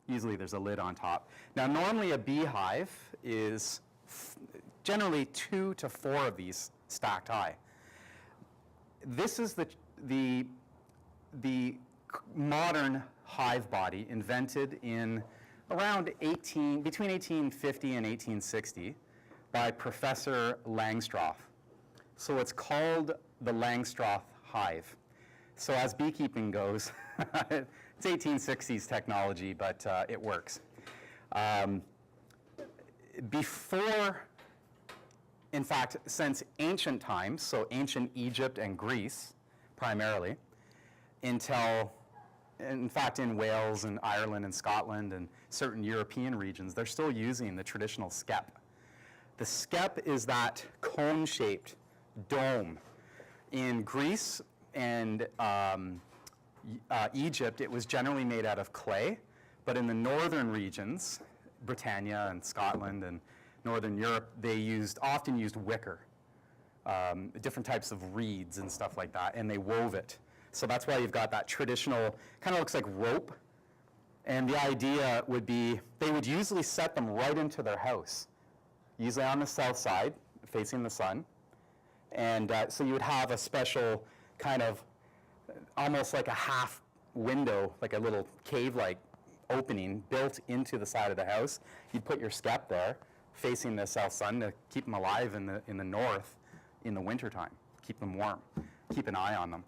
Usually there's a lid on top. Now normally a beehive is generally 2 to 4 of these stacked high. This is the modern hive body invented in around between 1850 and 1860 by Professor Langstroth. So it's called the Langstroth hive. So as beekeeping goes, it's 1860s technology, but it works. In fact, since ancient times, so ancient Egypt and Greece primarily, until, in fact, in Wales and Ireland and Scotland and certain European regions, they're still using the traditional skep. The skep is that cone-shaped dome. In Greece and Egypt, it was generally made out of clay, but in the northern regions, Britannia and Scotland and Northern Europe, they often used wicker, different types of reeds and stuff like that, and they wove it. So that's why you've got that traditional, kind of looks like rope. And the idea would be, they would usually set them right into their house, usually on the south side, facing the sun. And so you would have a special kind of, almost like a half window, like a little cave-like opening built into the side of the house. You'd put your skep there, facing the south sun to keep them alive in the north in the wintertime, keep them warm, keep an eye on them.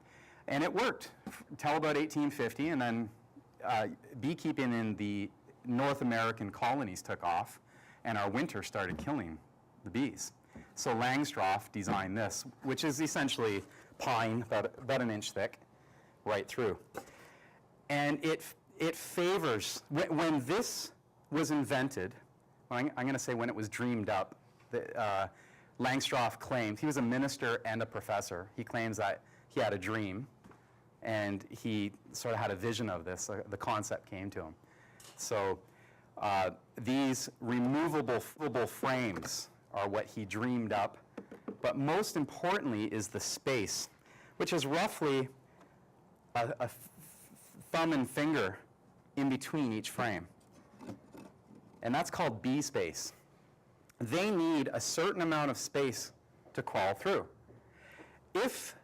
And it worked until about 1850, and then beekeeping in the North American colonies took off, and our winter started killing the bees. So Langstroth designed this, which is essentially pine, about an inch thick, right through. And it favors, when this was invented, I'm going to say when it was dreamed up, Langstroth claimed, he was a minister and a professor, he claims that he had a dream, and he sort of had a vision of this, the concept came to him. So these removable frames are what he dreamed up, but most importantly is the space, which is roughly a thumb and finger in between each frame. And that's called bee space. They need a certain amount of space to crawl through. If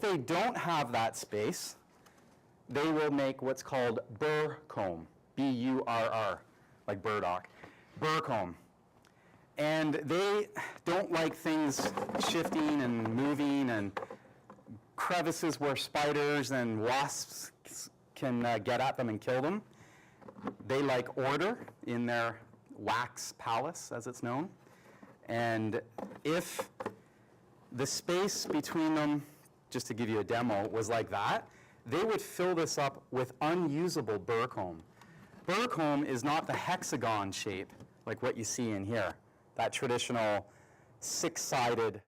they don't have that space, they will make what's called burr comb, B-U-R-R, like burdock, burr comb. And they don't like things shifting and moving and crevices where spiders and wasps can get at them and kill them. They like order in their wax palace, as it's known. And if the space between them, just to give you a demo, was like that, they would fill this up with unusable burr comb. Burr comb is not the hexagon shape like what you see in here, that traditional six-sided